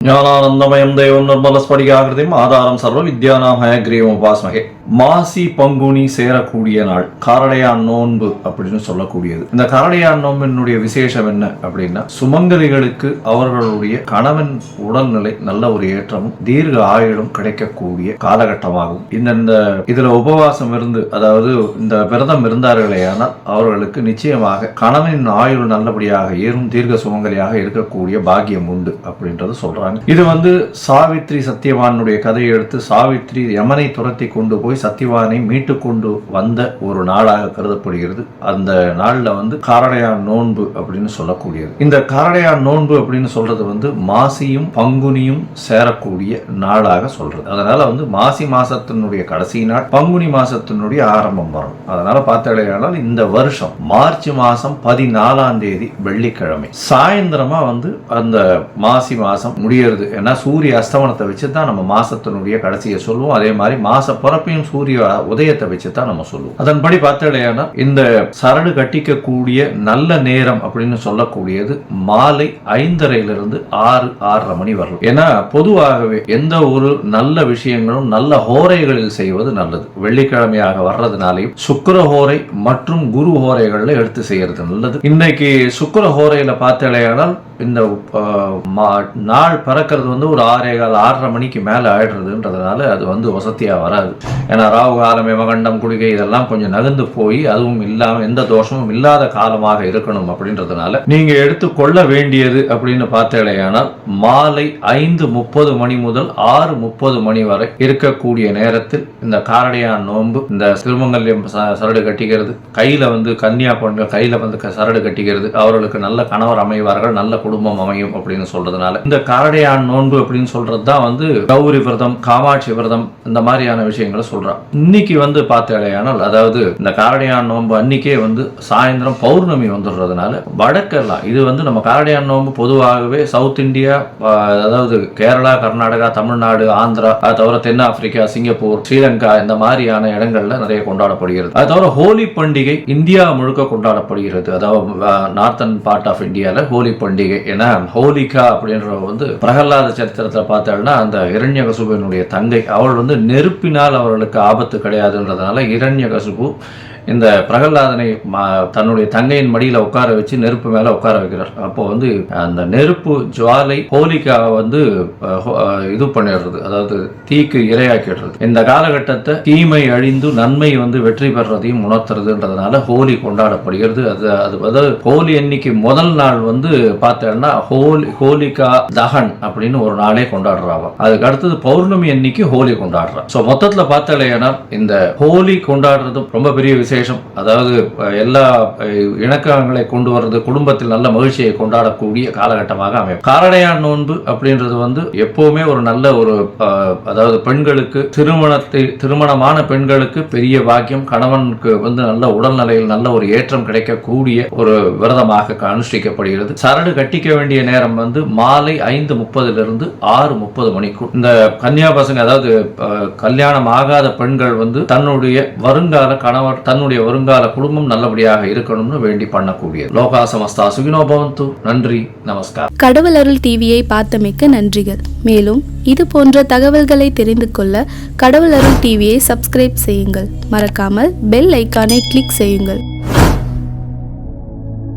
ஞானானந்தமயம் தெய்வம் நிர்மலஸ்படிகாகிருதிம் ஆதாரம் சர்வ வித்யானாம் ஹயக்ரீவம் உபாஸ்மகே. மாசி பங்குனி சேரக்கூடிய நாள் காரடையான் நோன்பு அப்படின்னு சொல்லக்கூடியது. இந்த காரடையான் நோன்பினுடைய விசேஷம் என்ன அப்படின்னா, சுமங்கலிகளுக்கு அவர்களுடைய கணவன் உடல்நிலை நல்ல ஒரு ஏற்றமும் தீர்க்க ஆயுளும் கிடைக்கக்கூடிய காலகட்டமாகும். இந்த இதுல உபவாசம் இருந்து, அதாவது இந்த விரதம் இருந்தார்களே ஆனால் அவர்களுக்கு நிச்சயமாக கணவனின் ஆயுள் நல்லபடியாக ஏறும், தீர்க்க சுமங்கலியாக இருக்கக்கூடிய பாக்கியம் உண்டு அப்படின்றது சொல்றாங்க. இது சாவித்ரி சத்தியவானுடைய கதையை எடுத்து சாவித்ரி யமனை துரத்தி கொண்டு போய் சத்தியவானை மீட்டு கொண்டு வந்த ஒரு நாளாக கருதப்படுகிறது. அந்த நாள்ல காரடையான் நோன்பு அப்படின்னு சொல்லக்கூடியது. இந்த காரடையான் நோன்பு அப்படின்னு சொல்றது மாசியும் பங்குனியும் சேரக்கூடிய நாளாக சொல்றது. அதனால மாசி மாசத்தினுடைய கடைசி நாள், பங்குனி மாசத்தினுடைய ஆரம்பம் வரும். அதனால பார்த்தால் இந்த வருஷம் மார்ச் மாசம் 14ஆம் தேதி வெள்ளிக்கிழமை சாயந்தரமா அந்த மாசி மாசம் முடியறது. ஏன்னா சூரிய அஸ்தமனத்தை வச்சுதான் நம்ம மாசத்தினுடைய கடைசியை சொல்லுவோம். அதே மாதிரி மாச பிறப்பையும் சூரிய உதயத்தை வச்சுதான் நம்ம சொல்லுவோம். அதன்படி பார்த்தா இந்த சரடு கட்டிக்கக்கூடிய நல்ல நேரம் அப்படின்னு சொல்லக்கூடியது மாலை 5:30 6:30 மணி வரலாம். ஏன்னா பொதுவாகவே எந்த ஒரு நல்ல விஷயங்களும் நல்ல ஹோரைகளில் செய்வது நல்லது. வெள்ளிக்கிழமையாக வர்றதுனாலையும் சுக்கிர ஹோரை மற்றும் குரு ஹோரைகள்ல எடுத்து செய்யறது நல்லது. இன்னைக்கு சுக்கிர ஹோரையில பார்த்தாலேயானால் இந்த நாள் பறக்கிறது ஒரு 6:15 மணிக்கு மேல ஆயிடுறதுன்றதுனால அது வசதியா வராது. ஏன்னா ராகு காலம், யமகண்டம், குளிகை இதெல்லாம் கொஞ்சம் நகர்ந்து போய் அதுவும் இல்லாம எந்த தோஷமும் இல்லாத காலமாக இருக்கணும் அப்படின்றதுனால நீங்க எடுத்துக்கொள்ள வேண்டியது அப்படின்னு பார்த்தாலேயானால் மாலை 5:30 மணி முதல் 6:30 மணி வரை இருக்கக்கூடிய நேரத்தில் இந்த காரடையான் நோன்பு, இந்த திருமங்கல்யம் சரடு கட்டிக்கிறது, கையில கன்னியா பெண்கள் கையில சரடு கட்டிக்கிறது, அவர்களுக்கு நல்ல கணவர் அமைவார்கள், நல்ல குடும்பம் அமையும் அப்படின்னு சொல்றதுனால இந்த காரடையான் நோன்பு அப்படின்னு சொல்றதுதான் கௌரி விரதம், காமாட்சி விரதம், இந்த மாதிரியான விஷயங்களை சொல்றான். இன்னைக்கு பார்த்தாலேயானால், அதாவது இந்த காரடையான் நோன்பு அன்னைக்கே சாயந்தரம் பௌர்ணமி வந்துடுறதுனால வடக்கெல்லாம் இது நம்ம காரடையான் நோன்பு பொதுவாகவே சவுத் இந்தியா, அதாவது கேரளா, கர்நாடகா, தமிழ்நாடு, ஆந்திரா, அது தவிர தென்னாப்பிரிக்கா, சிங்கப்பூர், ஸ்ரீலங்கா இந்த மாதிரியான இடங்கள்ல நிறைய கொண்டாடப்படுகிறது. அது தவிர ஹோலி பண்டிகை இந்தியா முழுக்க கொண்டாடப்படுகிறது. அதாவது நார்த்தன் பார்ட் ஆஃப் இந்தியால ஹோலி பண்டிகை. ஏன்னா ஹோலிகா அப்படின்ற பிரகலாத சரித்திரத்தை பார்த்தாள்னா அந்த இரண்யகசுபனுடைய தங்கை, அவள் நெருப்பினால் அவர்களுக்கு ஆபத்து கிடையாதுன்றதுனால இரண்யகசுபு இந்த பிரகலாதனை தன்னுடைய தங்கையின் மடியில உட்கார வச்சு நெருப்பு மேல உட்கார வைக்கிறார். அப்போ அந்த நெருப்பு ஜுவாலை ஹோலிக்காவை இது பண்ணிடுறது, அதாவது தீக்கு இரையாக்கிடுறது. இந்த காலகட்டத்தை தீமை அழிந்து நன்மை வெற்றி பெறதையும் உணர்த்துறதுன்றதுனால ஹோலி கொண்டாடப்படுகிறது. அதாவது ஹோலி அன்னைக்கு முதல் நாள் பார்த்தேன்னா ஹோலிகா தகன் அப்படின்னு ஒரு நாளே கொண்டாடுறாங்க. அதுக்கு அடுத்தது பௌர்ணமி அன்னைக்கு ஹோலி கொண்டாடுறாங்க. ஸோ மொத்தத்துல பார்த்தாலேனா இந்த ஹோலி கொண்டாடுறது ரொம்ப பெரிய விசேஷம். அதாவது எல்லா இணக்கங்களை கொண்டு வர்றது, குடும்பத்தில் நல்ல மகிழ்ச்சியை கொண்டாடக்கூடிய காலகட்டமாக அமையும். காரடையான் நோன்பு அப்படின்றது எப்பவுமே ஒரு நல்ல ஒரு, அதாவது பெண்களுக்கு திருமணமான பெண்களுக்கு பெரிய பாக்கியம், கணவனுக்கு நல்ல உடல்நிலையில் நல்ல ஒரு ஏற்றம் கிடைக்கக்கூடிய ஒரு விரதமாக அனுஷ்டிக்கப்படுகிறது. சரடு கட்டிக்க வேண்டிய நேரம் மாலை 5:30 6:30 மணிக்கு. இந்த கன்னியா பசங்க, அதாவது கல்யாணம் ஆகாத பெண்கள் தன்னுடைய வருங்கால கணவர், தன்னுடைய வருங்கால குடும்பம் நல்லபடியாக இருக்கணும்னு வேண்டி பண்ணக்கூடியது. லோகா சமஸ்தா சுகினோ பவந்து. நன்றி, நமஸ்கார். கடவுள் அருள் டிவியை பார்த்தமைக்கு நன்றிகள். மேலும் இது போன்ற தகவல்களை தெரிந்து கொள்ள கடவுள் அருள் டிவியை சப்ஸ்கிரைப் செய்யுங்கள். மறக்காமல் பெல் ஐக்கானை கிளிக் செய்யுங்கள்.